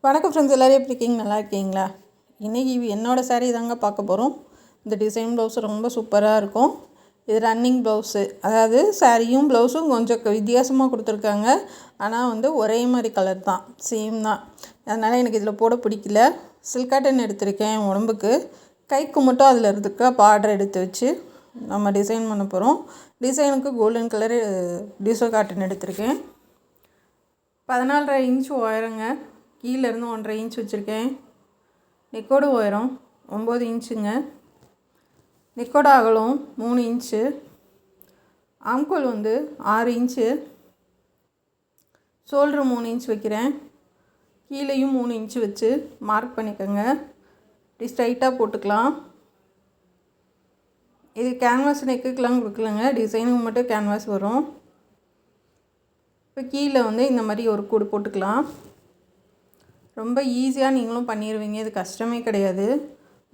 வணக்கம் ஃப்ரெண்ட்ஸ், எல்லோரும் எப்படி இருக்கீங்க? நல்லா இருக்கீங்களா? இன்றைக்கி என்னோடய சாரீ தாங்க பார்க்க போகிறோம். இந்த டிசைன் ப்ளவுஸ் ரொம்ப சூப்பராக இருக்கும். இது ரன்னிங் ப்ளவுஸு, அதாவது சாரியும் ப்ளவுஸும் கொஞ்சம் வித்தியாசமாக கொடுத்துருக்காங்க. ஆனால் ஒரே மாதிரி கலர் தான், சேம் தான். அதனால் எனக்கு இதில் போட பிடிக்கல. சில்க் காட்டன் எடுத்திருக்கேன் உடம்புக்கு. கைக்கு மட்டும் அதில் இருக்க பார்டர் எடுத்து வச்சு நம்ம டிசைன் பண்ண போகிறோம். டிசைனுக்கு கோல்டன் கலரு டிசோ காட்டன் எடுத்திருக்கேன். 14.5 இன்ச் உயரங்க. கீழேருந்து 1.5 இன்ச் வச்சுருக்கேன். நெக்கோட உயரம் 9 இன்ச்சுங்க. நெக்கோட அகலம் 3 இன்ச்சு. ஆம்கோல் 6 இன்ச்சு. ஷோல்ட்ரு 3 இன்ச் வைக்கிறேன். கீழேயும் 3 இன்ச்சு வச்சு மார்க் பண்ணிக்கோங்க. இப்படி ஸ்ட்ரைட்டாக போட்டுக்கலாம். இது கேன்வாஸ் நெக்குக்கெலாம் கொடுக்கலங்க, டிசைனுக்கு மட்டும் கேன்வாஸ் வரும். இப்போ கீழே இந்த மாதிரி ஒரு கூடு போட்டுக்கலாம். ரொம்ப ஈஸியாக நீங்களும் பண்ணிடுவீங்க. இது கஷ்டமே கிடையாது.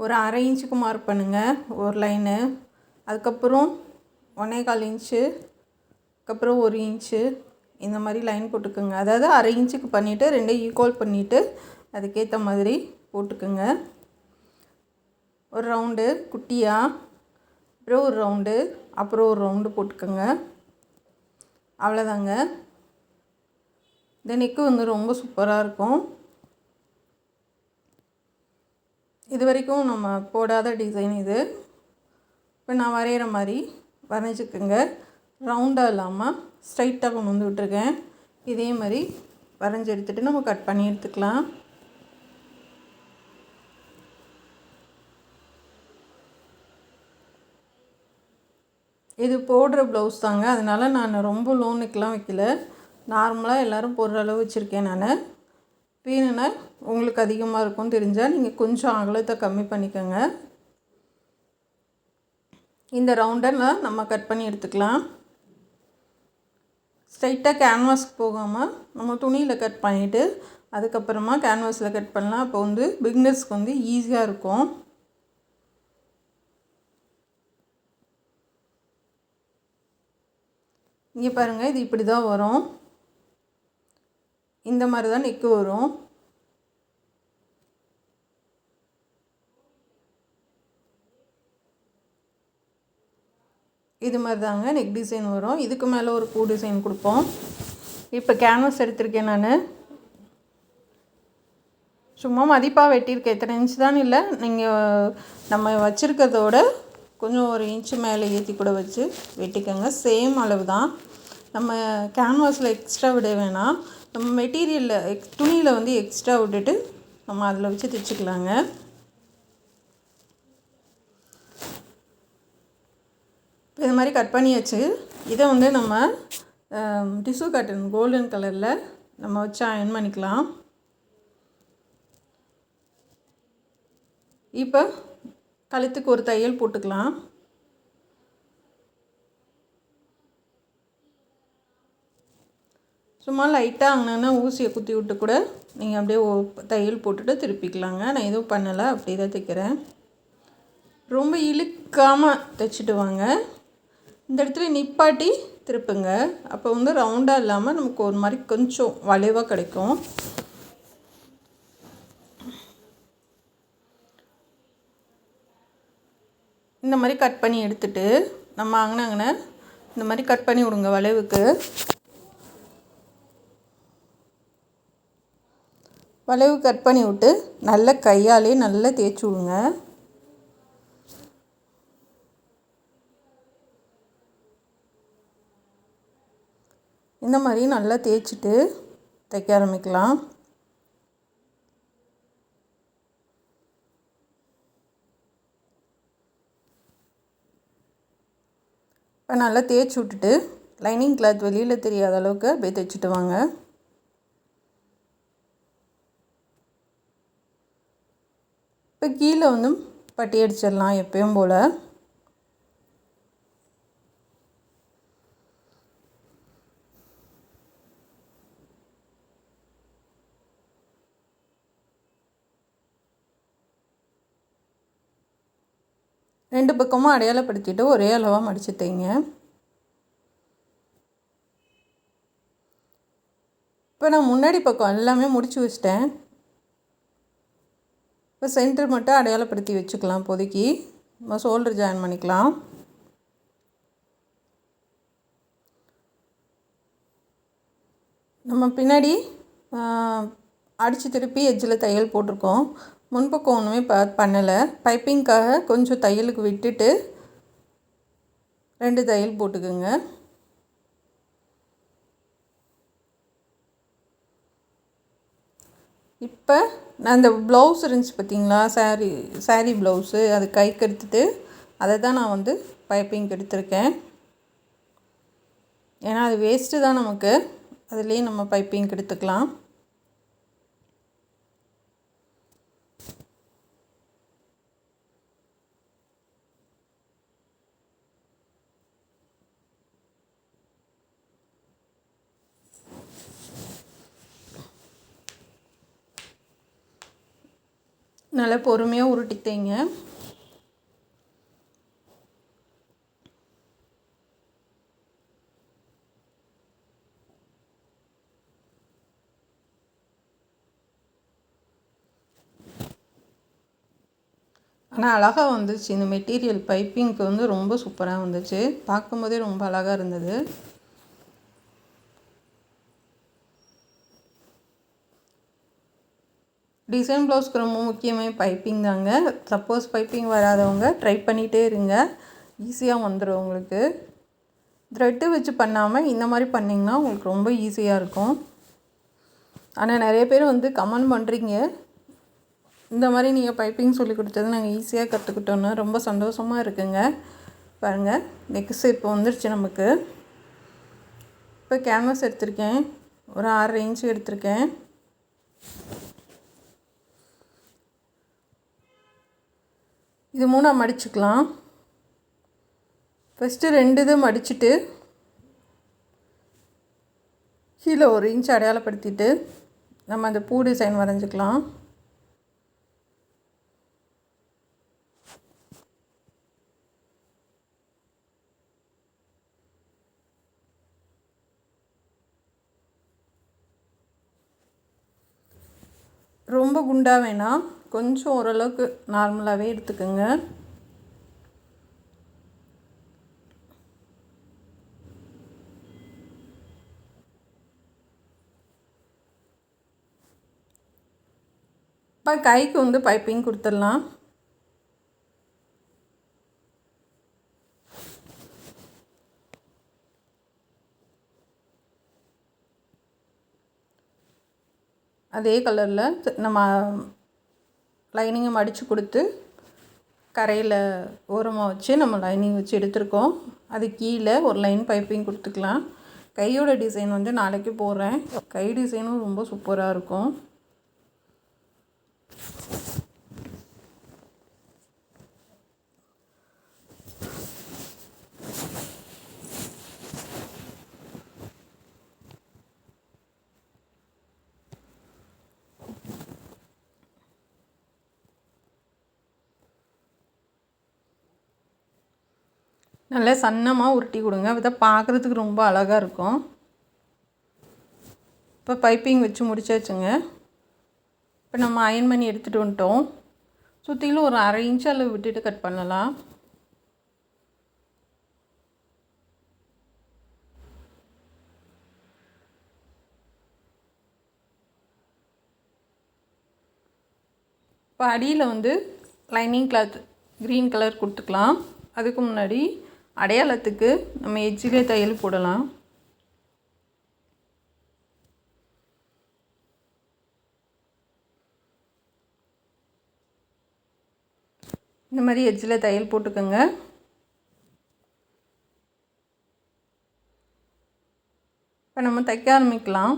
ஒரு 1/2 இன்ச்சுக்கு மார்க் பண்ணுங்கள் ஒரு லைனு. அதுக்கப்புறம் 1.25 இன்ச்சு, அதுக்கப்புறம் 1 இன்ச்சு, இந்த மாதிரி லைன் போட்டுக்கோங்க. அதாவது 1/2 இன்ச்சுக்கு பண்ணிவிட்டு 2 ஈக்குவல் பண்ணிவிட்டு அதுக்கேற்ற மாதிரி போட்டுக்கோங்க. ஒரு ரவுண்டு குட்டியாக, அப்புறம் ஒரு ரவுண்டு, அப்புறம் ஒரு ரவுண்டு போட்டுக்கோங்க. அவ்வளோதாங்க. இந்த நெக்கு ரொம்ப சூப்பராக இருக்கும். இது வரைக்கும் நம்ம போடாத டிசைன் இது. இப்போ நான் வரைகிற மாதிரி வரைஞ்சிக்கோங்க. ரவுண்டாக இல்லாமல் ஸ்ட்ரைட்டாக கொண்டு விட்டுருக்கேன். இதே மாதிரி வரைஞ்சி எடுத்துகிட்டு நம்ம கட் பண்ணி எடுத்துக்கலாம். இது போடுற ப்ளவுஸ் தாங்க, அதனால் நான் ரொம்ப லோ நெக்லாம் வைக்கல. நார்மலாக எல்லோரும் போடுற அளவு வச்சுருக்கேன் நான். வேணும்னா உங்களுக்கு அதிகமாக இருக்கும்னு தெரிஞ்சால் நீங்கள் கொஞ்சம் அகலத்தை கம்மி பண்ணிக்கோங்க. இந்த ரவுண்டை நம்ம கட் பண்ணி எடுத்துக்கலாம். ஸ்ட்ரைட்டாக கேன்வாஸ்க்கு போகாமல் நம்ம துணியில் கட் பண்ணிவிட்டு அதுக்கப்புறமா கேன்வாஸில் கட் பண்ணலாம். அப்போ பிகினர்ஸ்க்கு ஈஸியாக இருக்கும். இங்கே பாருங்கள், இது இப்படி தான் வரும். இந்த மாதிரி தான் நெக்கு வரும். இது மாதிரி தாங்க நெக் டிசைன் வரும். இதுக்கு மேலே ஒரு பூ டிசைன் கொடுப்போம். இப்போ கேன்வாஸ் எடுத்திருக்கேன் நான். சும்மா மதிப்பாக வெட்டியிருக்கேன். எத்தனை இன்ச்சு தான் இல்லை, நீங்கள் நம்ம வச்சுருக்கிறதோட கொஞ்சம் 1 இன்ச்சு மேலே ஏற்றி கூட வச்சு வெட்டிக்கோங்க. சேம் அளவு தான். நம்ம கேன்வாஸில் எக்ஸ்ட்ரா விட வேணாம். நம்ம மெட்டீரியலில் துணியில் எக்ஸ்ட்ரா விட்டுட்டு நம்ம அதில் வச்சு தைச்சிக்கலாங்க. இது மாதிரி கட் பண்ணியாச்சு. இதை நம்ம டிஷ்யூ காட்டன் கோல்டன் கலரில் நம்ம வச்சு அயன் பண்ணிக்கலாம். இப்போ கழுத்துக்கு ஒரு தையல் போட்டுக்கலாம். சும்மா லைட்டாக அங்கேனா ஊசியை குத்தி விட்டு கூட நீங்கள் அப்படியே தையல் போட்டுட்டு திருப்பிக்கலாங்க. நான் எதுவும் பண்ணலை, அப்படியே தான் தைக்கிறேன். ரொம்ப இழுக்காமல் தைச்சிட்டு வாங்க. இந்த இடத்துல நிப்பாட்டி திருப்புங்க. அப்போ ரவுண்டாக இல்லாமல் நமக்கு ஒரு மாதிரி கொஞ்சம் வளைவாக கிடைக்கும். இந்த மாதிரி கட் பண்ணி எடுத்துட்டு நம்ம அங்கன இந்த மாதிரி கட் பண்ணி விடுங்க வளைவுக்கு. வளைவு கட் பண்ணி விட்டு நல்ல கையாலே நல்லா தேய்ச்சி விடுங்க. இந்த மாதிரி நல்லா தேய்ச்சிட்டு தைக்க ஆரம்பிக்கலாம். இப்போ நல்லா தேய்ச்சி விட்டுட்டு லைனிங் கிளாத் வெளியில் தெரியாத அளவுக்கு அப்படியே தைச்சிட்டு வாங்க. இப்போ கீழே பட்டி அடிச்சிடலாம் எப்பயும் போல். ரெண்டு பக்கமும் அடையாளப்படுத்திட்டு ஒரே அளவாக மடித்து தைங்க. இப்போ நான் முன்னாடி பக்கம் எல்லாமே முடிச்சு வச்சிட்டேன். இப்போ சென்டர் மட்டும் அடையாளப்படுத்தி வச்சுக்கலாம். இப்போதைக்கு நம்ம ஷோல்டர் ஜாயின் பண்ணிக்கலாம். நம்ம பின்னாடி அடித்து திருப்பி எட்ஜில் தையல் போட்டிருக்கோம். முன்பக்கம் ஒன்றுமே பண்ணலை. பைப்பிங்க்காக கொஞ்சம் தையலுக்கு விட்டுட்டு 2 தையல் போட்டுக்குங்க. இப்போ நான் இந்த ப்ளவுஸ் இருந்துச்சு பார்த்திங்களா, சாரீ ப்ளவுஸு, அது கைக்கு எடுத்துகிட்டு அதை தான் நான் வந்து பைப்பிங் எடுத்திருக்கேன். ஏன்னா அது வேஸ்ட்டு தான் நமக்கு, அதுலேயே நம்ம பைப்பிங் எடுத்துக்கலாம். நல்லா பொறுமையாக உருட்டித்தேங்க. ஆனால் அழகாக வந்துச்சு. இந்த மெட்டீரியல் பைப்பிங்க்கு வந்து ரொம்ப சூப்பராக வந்துச்சு. பார்க்கும்போதே ரொம்ப அழகாக இருந்தது. டிசைன் ப்ளவுஸ்க்கு ரொம்ப முக்கியமே பைப்பிங் தாங்க. சப்போஸ் பைப்பிங் வராதவங்க ட்ரை பண்ணிகிட்டே இருங்க, ஈஸியாக வந்துடும் உங்களுக்கு. த்ரெட்டு வச்சு பண்ணாமல் இந்த மாதிரி பண்ணிங்கன்னா உங்களுக்கு ரொம்ப ஈஸியாக இருக்கும். ஆனால் நிறைய பேர் வந்து கமெண்ட் பண்ணுறீங்க, இந்த மாதிரி நீங்கள் பைப்பிங் சொல்லி கொடுத்தது நாங்கள் ஈஸியாக கற்றுக்கிட்டோன்னு. ரொம்ப சந்தோஷமாக இருக்குங்க. பாருங்கள், நெக்ஸ்ட் இப்போ வந்துருச்சு நமக்கு. இப்போ கேன்வாஸ் எடுத்திருக்கேன், ஒரு 6 இன்ச்சு எடுத்திருக்கேன். இது 3 மடிச்சுக்கலாம். ஃபஸ்ட்டு 2 இது மடிச்சுட்டு கீழே 1 இன்ச் அடையாளப்படுத்திட்டு நம்ம அந்த பூ டிசைன் வரைஞ்சிக்கலாம். ரொம்ப குண்டாக வேணாம், கொஞ்சம் ஓரளவுக்கு நார்மலாகவே எடுத்துக்கோங்க. இப்போ கைக்கு வந்து பைப்பிங் கொடுத்துடலாம். அதே கலரில் நம்ம லைனிங்கை மடித்து கொடுத்து கரையில் ஓரமாக வச்சு நம்ம லைனிங் வச்சு எடுத்துருக்கோம். அது கீழே ஒரு லைன் பைப்பிங் கொடுத்துக்கலாம். கையோட டிசைன் வந்து நாளைக்கு போடுறேன். கை டிசைனும் ரொம்ப சூப்பராக இருக்கும். நல்லா சன்னமாக உருட்டி கொடுங்க, இதை பார்க்குறதுக்கு ரொம்ப அழகாக இருக்கும். இப்போ பைப்பிங் வச்சு முடிச்சாச்சுங்க. இப்போ நம்ம அயன் பண்ணி எடுத்துகிட்டு வந்துட்டோம். சுற்றிலும் ஒரு 1/2 இன்ச் அளவு விட்டுட்டு கட் பண்ணலாம். இப்போ அடியில் வந்து லைனிங் கிளாத் க்ரீன் கலர் கொடுத்துக்கலாம். அதுக்கு முன்னாடி அடையாளத்துக்கு நம்ம எட்ஜிலே தையல் போடலாம். இந்த மாதிரி எட்ஜில் தையல் போட்டுக்கோங்க. இப்போ நம்ம தைக்க ஆரம்பிக்கலாம்.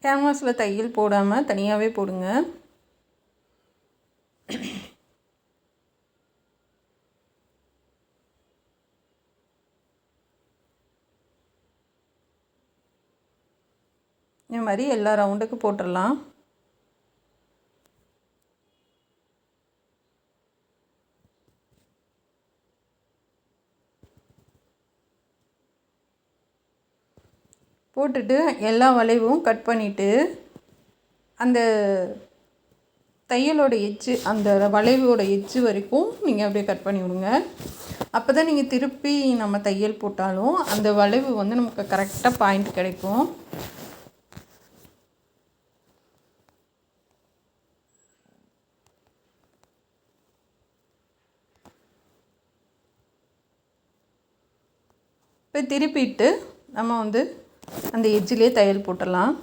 கேன்வாஸில் தையல் போடாமல் தனியாகவே போடுங்க. இந்த மாதிரி எல்லா ரவுண்டுக்கு போட்டுடலாம். போட்டுட்டு எல்லா வளைவும் கட் பண்ணிவிட்டு அந்த தையலோட எட்ஜு, அந்த வளைவோட எட்ஜு வரைக்கும் நீங்கள் அப்படியே கட் பண்ணி விடுங்க. அப்போ தான் நீங்கள் திருப்பி நம்ம தையல் போட்டாலும் அந்த வளைவு வந்து நமக்கு கரெக்டாக பாயிண்ட் கிடைக்கும். இப்போ திருப்பிட்டு நம்ம வந்து அந்த எட்ஜிலே தையல் போட்டுடலாம்.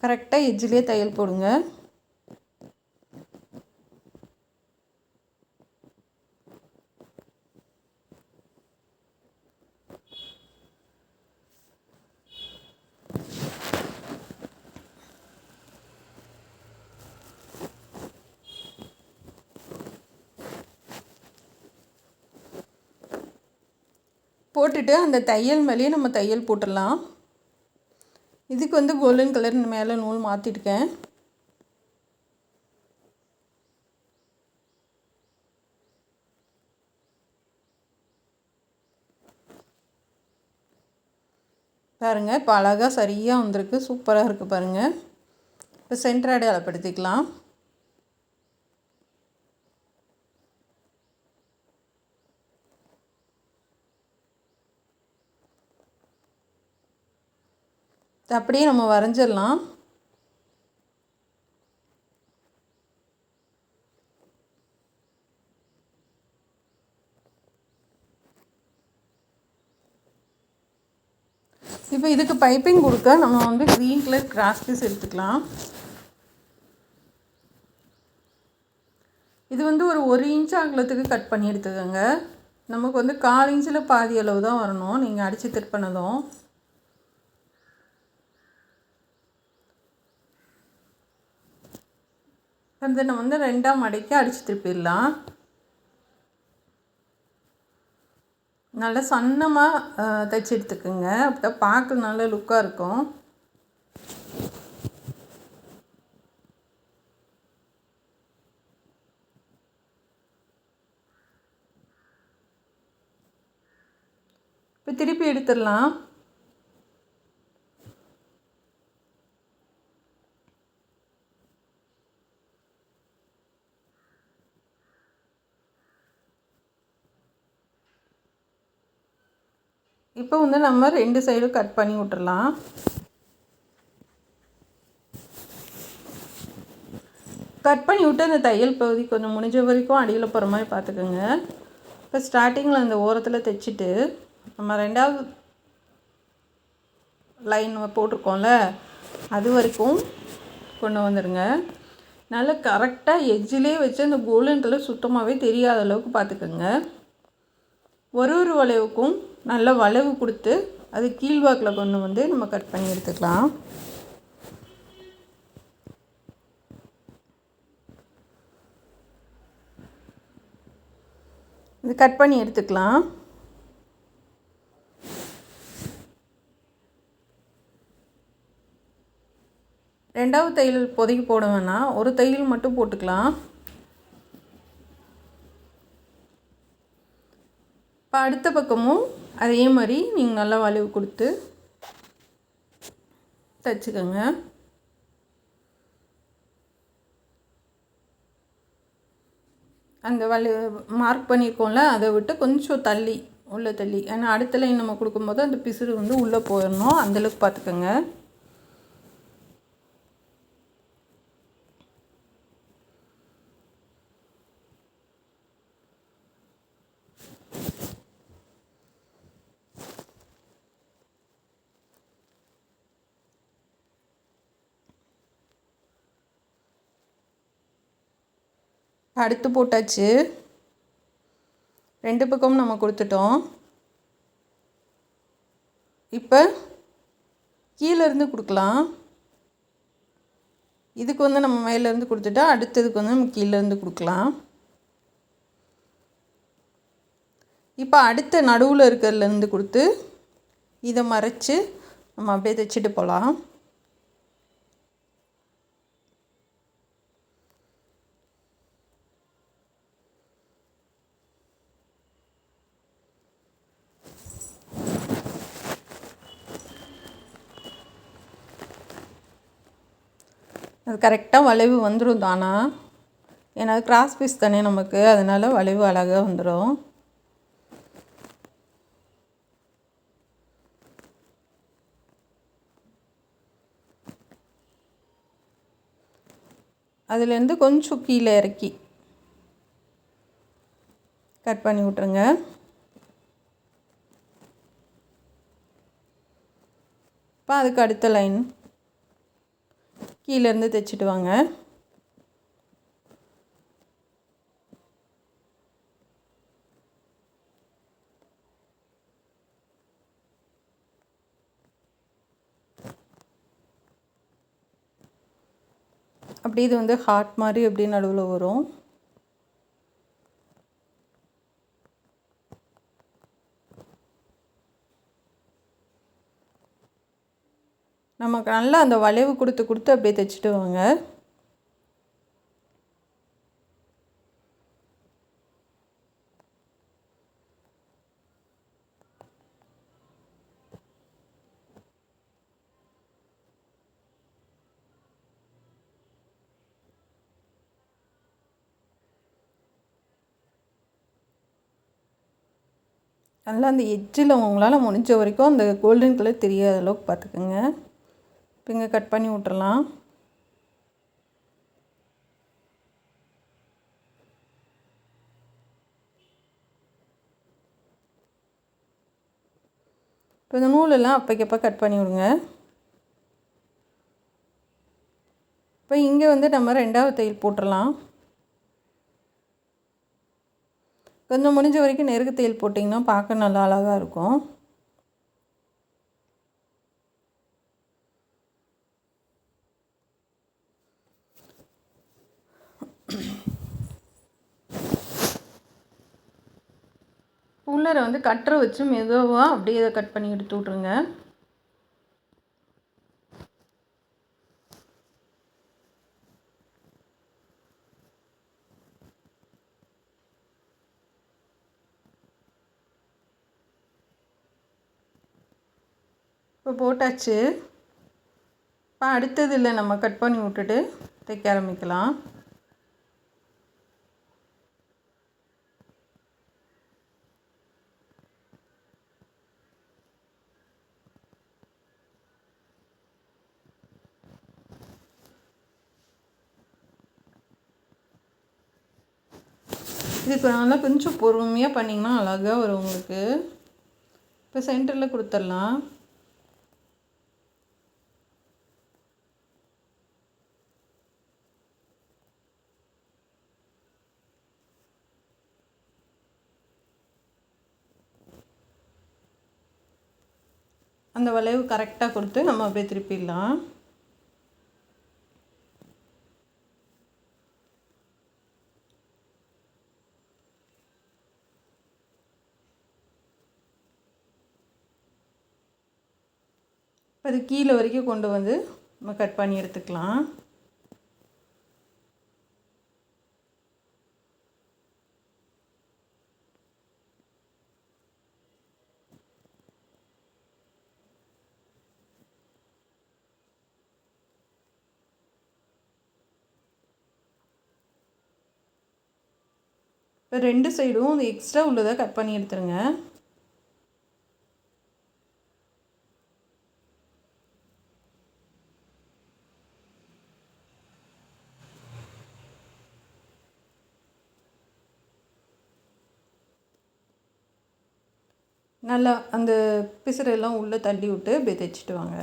கரெக்டாக எட்ஜிலே தையல் போடுங்க. போட்டுட்டு அந்த தையல் மேலேயே நம்ம தையல் போட்டுடலாம். இதுக்கு வந்து கோல்டன் கலர் மேலே நூல் மாற்றிருக்கேன். பாருங்கள், இப்போ அழகாக சரியாக வந்திருக்கு. சூப்பராக இருக்குது பாருங்கள். இப்போ சென்டர் அடையாளப்படுத்திக்கலாம். அப்படியே நம்ம வரைஞ்சிடலாம். இப்போ இதுக்கு பைப்பிங் கொடுக்க நம்ம வந்து க்ரீன் கலர் கிராஸ் பீஸ் எடுத்துக்கலாம். இது வந்து ஒரு 1 இன்ச் அகலத்துக்கு கட் பண்ணி எடுத்துக்கோங்க. நமக்கு வந்து 1/4 இன்ச்சில் பாதி அளவு தான் வரணும் நீங்கள் அடித்து திருப்பினதும். வந்து நம்ம வந்து 2ஆக மடக்கி அடித்து திருப்பிடலாம். நல்லா சன்னமாக தைச்சி எடுத்துக்கோங்க. அப்போ தான் பார்க்க நல்ல லுக்காக இருக்கும். இப்போ திருப்பி எடுத்துடலாம். இப்போ வந்து நம்ம 2 சைடும் கட் பண்ணி விட்டுறலாம். கட் பண்ணி விட்டு அந்த தையல் பகுதி கொஞ்சம் முடிஞ்ச வரைக்கும் அடியில் போகிற மாதிரி பார்த்துக்கோங்க. இப்போ ஸ்டார்டிங்கில் அந்த ஓரத்தில் தைச்சிட்டு நம்ம 2ஆவது லைன் போட்டிருக்கோம்ல அது வரைக்கும் கொண்டு வந்துடுங்க. நல்லா கரெக்டாக எட்ஜிலே வச்சு அந்த கோல்டன் கலர் சுத்தமாகவே தெரியாத அளவுக்கு பார்த்துக்கோங்க. ஒரு வளைவுக்கும் நல்ல வளைவு கொடுத்து அது கீழ்வாக்கில் கொண்டு வந்து நம்ம கட் பண்ணி எடுத்துக்கலாம். இது கட் பண்ணி எடுத்துக்கலாம். ரெண்டாவது தையல் இப்போதைக்கு போட வேணாம், ஒரு தையல் மட்டும் போட்டுக்கலாம். இப்போ அடுத்த பக்கமும் அதே மாதிரி நீங்கள் நல்லா வளைவு கொடுத்து தைச்சிக்கோங்க. அந்த மார்க் பண்ணியிருக்கோம்ல அதை விட்டு கொஞ்சம் தள்ளி உள்ளே தள்ளி, ஏன்னா அடுத்த லைன் நம்ம கொடுக்கும்போது அந்த பிசுறு வந்து உள்ளே போயிடணும், அந்தளவுக்கு பார்த்துக்கோங்க. அடுத்து போட்டாச்சு. 2 பக்கமும் நம்ம கொடுத்துட்டோம். இப்போ கீழேருந்து கொடுக்கலாம். இதுக்கு வந்து நம்ம மேலேருந்து கொடுத்துட்டா அடுத்ததுக்கு வந்து நம்ம கீழேருந்து கொடுக்கலாம். இப்போ அடுத்த நடுவில் இருக்கிறதுலேருந்து கொடுத்து இதை மறைச்சி நம்ம அப்படியே தைச்சிட்டு போகலாம். அது கரெக்டாக வளைவு வந்துடும் தானா. ஏன்னா அது கிராஸ் பீஸ் தானே நமக்கு, அதனால் வளைவு அழகாக வந்துடும். அதுலேருந்து கொஞ்சம் கீழே இறக்கி கட் பண்ணி விட்ருங்க. இப்போ அதுக்கு அடுத்த லைன் கீழேருந்து தைச்சிட்டு வாங்க. அப்படி இது வந்து ஹார்ட் மாதிரி எப்படி நடுவில் வரும். நமக்கு நல்லா அந்த வளைவு கொடுத்து கொடுத்து அப்படியே தைச்சிட்டு வாங்க. நல்லா அந்த எட்ஜில் உங்களால் முடிஞ்ச வரைக்கும் அந்த கோல்டன் கலர் தெரியாத அளவுக்கு பார்த்துக்குங்க. இப்போ இங்கே கட் பண்ணி விட்டுறலாம். இப்போ இந்த நூலெல்லாம் அப்போக்கப்போ கட் பண்ணி விடுங்க. இப்போ இங்கே வந்து நம்ம 2வது தையல் போட்டுடலாம். கொஞ்சம் முடிஞ்ச வரைக்கும் நெருகு தையல் போட்டிங்கன்னா பார்க்க நல்லா அழகாக இருக்கும். உள்ளரை வந்து கட்டரை வச்சு மெதுவாக அப்படியே இதை கட் பண்ணி எடுத்து விட்ருங்க. இப்போ போட்டாச்சு. இப்போ அடுத்ததில் நம்ம கட் பண்ணி விட்டுட்டு தைக்க ஆரம்பிக்கலாம். இதுக்கு நல்லா கொஞ்சம் பொறுமையாக பண்ணிங்கன்னா அழகாக வரும் உங்களுக்கு. இப்போ சென்டரில் கொடுத்துடலாம். அந்த வளைவு கரெக்டாக கொடுத்து நம்ம அப்படியே திருப்பிடலாம். அது கீழே வரைக்கும் கொண்டு வந்து நம்ம கட் பண்ணி எடுத்துக்கலாம். இப்போ 2 சைடும் அந்த எக்ஸ்ட்ரா உள்ளதை கட் பண்ணி எடுத்துருங்க. நல்லா அந்த பிசுறெல்லாம் உள்ளே தள்ளி விட்டு அப்படியே தைச்சிட்டு வாங்க.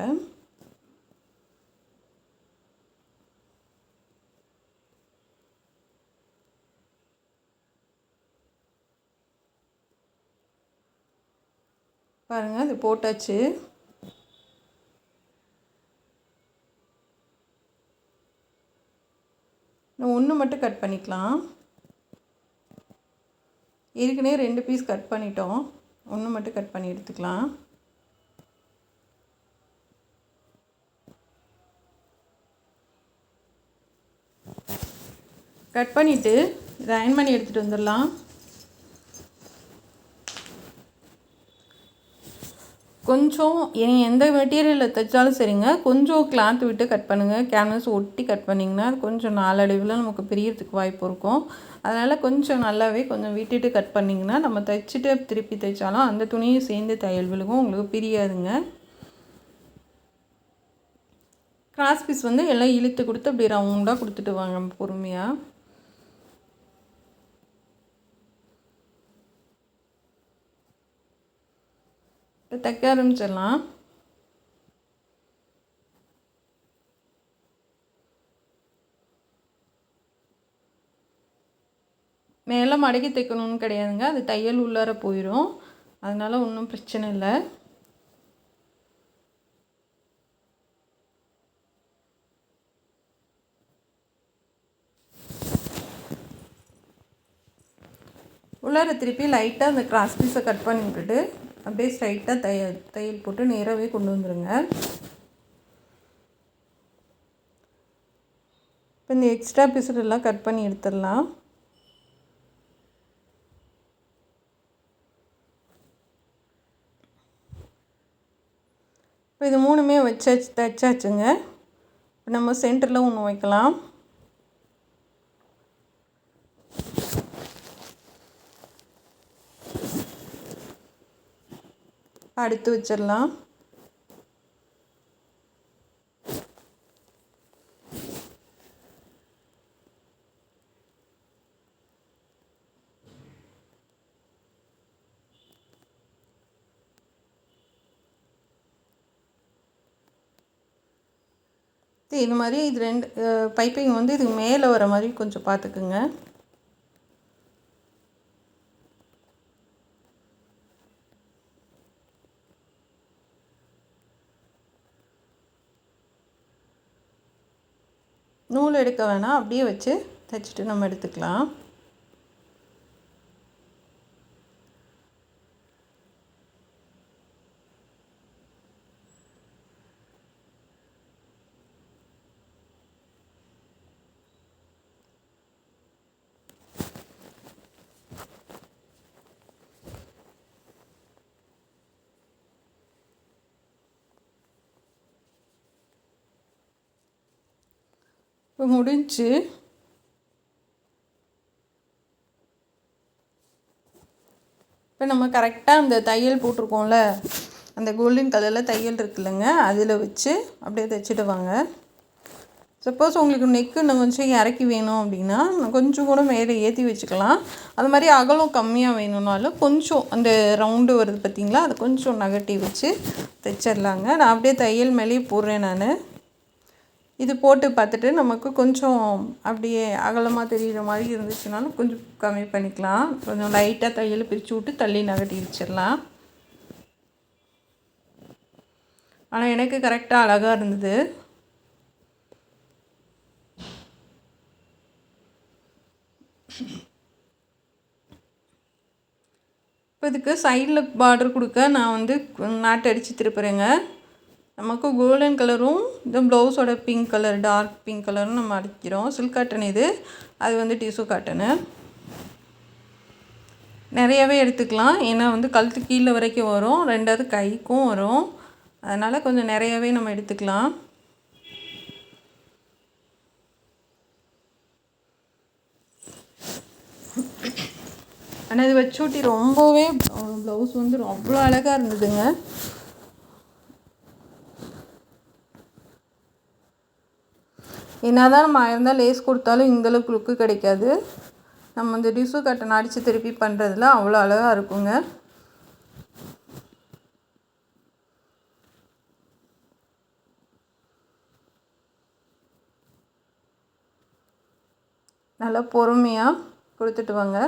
பாருங்கள், அது போட்டாச்சு. இன்னும் 1 மட்டும் கட் பண்ணிக்கலாம். ஏற்கனவே 2 பீஸ் கட் பண்ணிட்டோம். 1 மட்டும் கட் பண்ணி எடுத்துக்கலாம். கட் பண்ணிவிட்டு இதை அயர்ன் பண்ணி எடுத்துகிட்டு வந்துடலாம். கொஞ்சம் எந்த மெட்டீரியலில் தைச்சாலும் சரிங்க, கொஞ்சம் கிளாத் விட்டு கட் பண்ணுங்கள். கேன்வாஸ் ஒட்டி கட் பண்ணிங்கன்னா அது கொஞ்சம் நாளடைவில் நமக்கு பிரியறதுக்கு வாய்ப்பு இருக்கும். அதனால் கொஞ்சம் நல்லாவே கொஞ்சம் விட்டுட்டு கட் பண்ணிங்கன்னா நம்ம தைச்சிட்டு திருப்பி தைச்சாலும் அந்த துணியும் சேர்ந்து தையல் விழுகும், உங்களுக்கு பிரியாதுங்க. கிராஸ் பீஸ் வந்து எல்லாம் இழுத்து கொடுத்து அப்படி ரவுண்டாக கொடுத்துட்டு வாங்க பொறுமையாக. இப்போ தைக்க ஆரம்பிச்சிடலாம். மேலே மடக்கி தைக்கணும்னு கிடையாதுங்க, அது தையல் உள்ளார போயிடும், அதனால் ஒன்றும் பிரச்சனை இல்லை. உள்ளார திருப்பி லைட்டாக அந்த கிராஸ் பீஸை கட் பண்ணி விட்டுட்டு அப்படியே ஸ்ட்ரைட்டாக தையல் போட்டு நேராகவே கொண்டு வந்துடுங்க. இப்போ இந்த எக்ஸ்ட்ரா பீஸெல்லாம் கட் பண்ணி எடுத்துடலாம். இப்போ இது 3மே தைச்சாச்சுங்க. இப்போ நம்ம சென்டரில் ஒன்று வைக்கலாம். அடுத்து வச்சிடலாம். இது மாதிரி இது 2 பைப்பிங் வந்து இதுக்கு மேலே வர மாதிரி கொஞ்சம் பார்த்துக்குங்க. நூல் எடுக்க வேணாம், அப்படியே வச்சு தைச்சிட்டு நம்ம எடுத்துக்கலாம். இப்போ முடிஞ்சு இப்போ நம்ம கரெக்டாக அந்த தையல் போட்டிருக்கோம்ல, அந்த கோல்டன் கலரில் தையல் இருக்குல்லங்க, அதில் வச்சு அப்படியே தைச்சிட்டு வாங்க. சப்போஸ் உங்களுக்கு நெக்கு இன்னும் கொஞ்சம் இறக்கி வேணும் அப்படின்னா கொஞ்சம் கூட மேலே ஏற்றி வச்சுக்கலாம். அது மாதிரி அகலம் கம்மியாக வேணும்னாலும் கொஞ்சம் அந்த ரவுண்டு வருது பார்த்திங்களா, அதை கொஞ்சம் நகட்டி வச்சு தைச்சிடலாங்க. நான் அப்படியே தையல் மேலேயே போடுறேன் நான். இது போட்டு பார்த்துட்டு நமக்கு கொஞ்சம் அப்படியே அகலமாக தெரிகிற மாதிரி இருந்துச்சுனாலும் கொஞ்சம் கம்மி பண்ணிக்கலாம். கொஞ்சம் லைட்டாக தையல் பிரித்து விட்டு தள்ளி நகட்டி வச்சிடலாம். ஆனால் எனக்கு கரெக்டாக அழகாக இருந்தது. இப்போ இதுக்கு சைடில் பார்டர் கொடுக்க நான் வந்து நாட்டு அடித்து திருப்புறேங்க. நமக்கு கோல்டன் கலரும் இந்த ப்ளவுஸோட பிங்க் கலர் டார்க் பிங்க் கலரும் நம்ம அடிக்கிறோம். சில்க் காட்டன் இது, அது வந்து டிஷ்யூ காட்டனு. நிறையவே எடுத்துக்கலாம், ஏன்னா வந்து கழுத்து கீழே வரைக்கும் வரும், 2வது கைக்கும் வரும், அதனால் கொஞ்சம் நிறையவே நம்ம எடுத்துக்கலாம். ஆனால் இது வச்சூட்டி ரொம்பவே ப்ளவுஸ் வந்து அவ்வளோ அழகாக இருந்ததுங்க. என்னதான் நம்ம இருந்தால் லேஸ் கொடுத்தாலும் இந்தளவுக்கு லுக்கு கிடைக்காது. நம்ம இந்த டிஷ்யூ காட்டன் அடித்து திருப்பி பண்ணுறதுல அவ்வளோ அழகாக இருக்குங்க. நல்லா பொறுமையாக கொடுத்துட்டு வாங்க.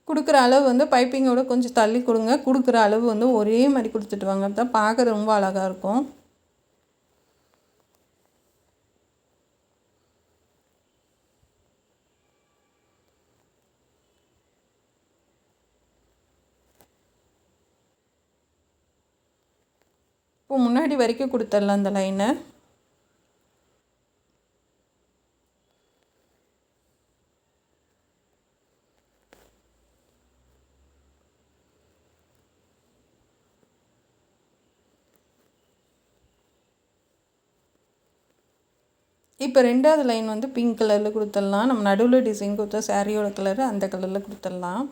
கொடுக்குற அளவு வந்து பைப்பிங்கோட கொஞ்சம் தள்ளி கொடுங்க. கொடுக்குற அளவு வந்து ஒரே மாதிரி கொடுத்துட்டு வாங்க, அப்போ தான் பார்க்க ரொம்ப அழகாக இருக்கும். இப்போ முன்னாடி வரைக்கும் கொடுத்துடலாம் அந்த லைனை. இப்போ 2வது லைன் வந்து பிங்க் கலரில் கொடுத்துடலாம். நம்ம நடுவில் டிசைன் கொடுத்தா சாரியோட கலரு அந்த கலரில் கொடுத்துடலாம்.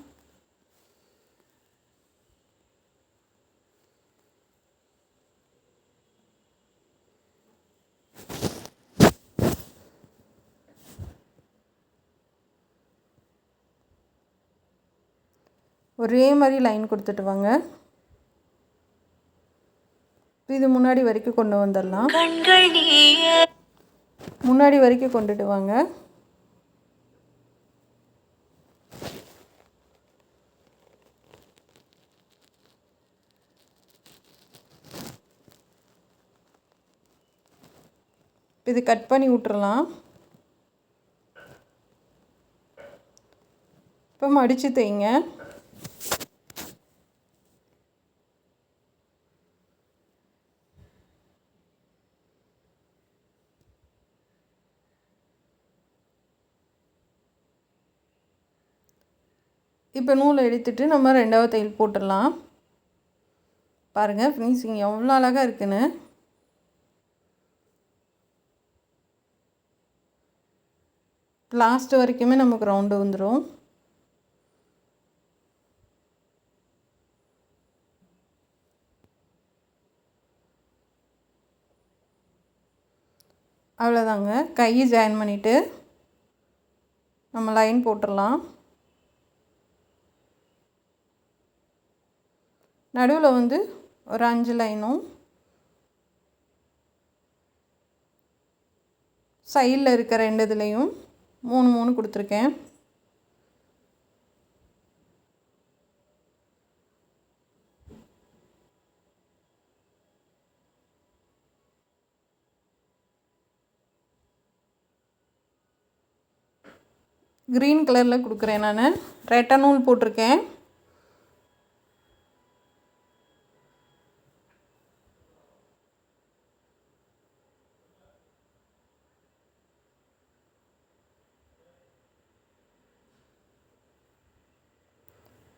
ஒரே மாதிரி லைன் கொடுத்துட்டு வாங்க. இது முன்னாடி வரைக்கும் கொண்டு வந்துடலாம். முன்னாடி வரைக்கும் கொண்டுட்டு வாங்க. இது கட் பண்ணி விட்டுறலாம். இப்போ மடித்து தைங்க. இப்போ நூலை எடுத்துட்டு நம்ம 2வது தையல் போட்டுடலாம். பாருங்கள் ஃபினிஷிங் எவ்வளோ அழகாக இருக்குன்னு. லாஸ்ட் வரைக்குமே நமக்கு ரவுண்டு வந்துடும். அவ்வளோதாங்க. கையை ஜாயின் பண்ணிவிட்டு நம்ம லைன் போட்டுடலாம். நடுவில் வந்து ஒரு 5 லைனும் சைடில் இருக்க 2 இதுலேயும் 3 கொடுத்துருக்கேன். க்ரீன் கலரில் கொடுக்குறேன். நான் ரெட்டை நூல் போட்டிருக்கேன்.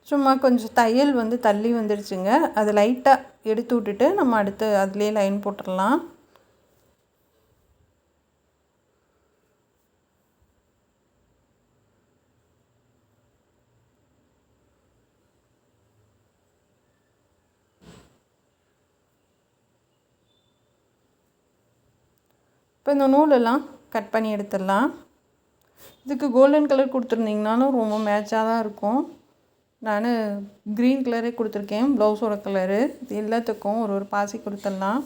சும்மா கொஞ்சம் தையல் வந்து தள்ளி வந்துடுச்சுங்க. அது லைட்டாக எடுத்து விட்டுட்டு நம்ம அடுத்து அதுலேயே லைன் போட்டுடலாம். இப்போ இந்த நூலெல்லாம் கட் பண்ணி எடுத்துடலாம். இதுக்கு கோல்டன் கலர் கொடுத்துருந்தீங்கனாலும் ரொம்ப மேட்சாக தான் இருக்கும். நான் க்ரீன் கலரே கொடுத்துருக்கேன். ப்ளவுஸோட கலரு. இது எல்லாத்துக்கும் ஒரு பாசி கொடுத்துடலாம்.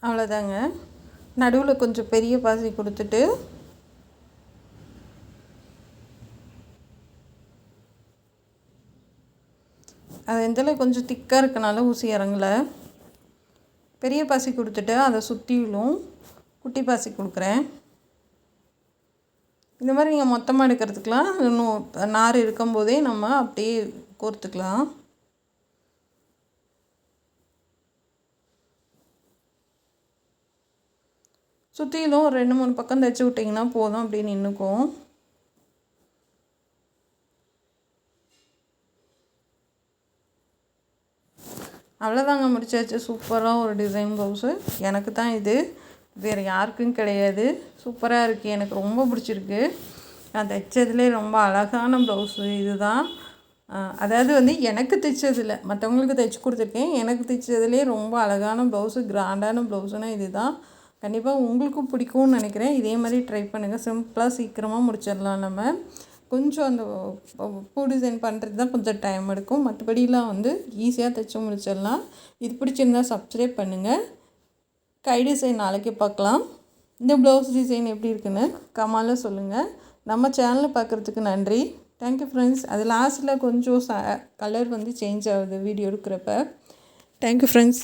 அவ்வளோதாங்க. நடுவில் கொஞ்சம் பெரிய பாசி கொடுத்துட்டு அது எந்தளவு கொஞ்சம் திக்காக இருக்கனால ஊசி இறங்கலை. பெரிய பாசி கொடுத்துட்டு அதை சுற்றிலும் குட்டி பாசி கொடுக்குறேன். இந்த மாதிரி நீங்கள் மொத்தமாக எடுக்கிறதுக்கெலாம் இன்னும் நார் இருக்கும்போதே நம்ம அப்படியே கோர்த்துக்கலாம். சுற்றிலும் ஒரு 2-3 பக்கம் தைச்சி விட்டிங்கன்னா போதும், அப்படியே நின்றுக்கும். அவ்வளோதாங்க, முடிச்சாச்சு. சூப்பராக ஒரு டிசைன் ப்ளவுஸு. எனக்கு தான் இது, வேறு யாருக்கும் கிடையாது. சூப்பராக இருக்குது, எனக்கு ரொம்ப பிடிச்சிருக்கு. நான் தைச்சதுலேயே ரொம்ப அழகான ப்ளவுஸு இது தான். அதாவது வந்து எனக்கு தைச்சதில்லை, மற்றவங்களுக்கு தைச்சி கொடுத்துருக்கேன். எனக்கு தைச்சதுலேயே ரொம்ப அழகான ப்ளவுஸு, கிராண்டான ப்ளவுஸுனால் இது தான். கண்டிப்பாக உங்களுக்கும் பிடிக்கும்னு நினைக்கிறேன். இதே மாதிரி ட்ரை பண்ணுங்கள். சிம்பிளாக சீக்கிரமாக முடிச்சிடலாம். நம்ம கொஞ்சம் அந்த பூ டிசைன் பண்ணுறது தான் கொஞ்சம் டைம் எடுக்கும். மற்றபடிலாம் வந்து ஈஸியாக தைச்சி முடிச்சிடலாம். இது பிடிச்சிருந்தால் சப்ஸ்கிரைப் பண்ணுங்கள். கை டிசைன் நாளைக்கு பார்க்கலாம். இந்த ப்ளவுஸ் டிசைன் எப்படி இருக்குன்னு கமெண்ட்டில் சொல்லுங்கள். நம்ம சேனலை பார்க்குறதுக்கு நன்றி. Thank you friends. அது லாஸ்ட்டில் கொஞ்சம் கலர் வந்து சேஞ்ச் ஆகுது வீடியோ எடுக்கிறப்ப. Thank you friends.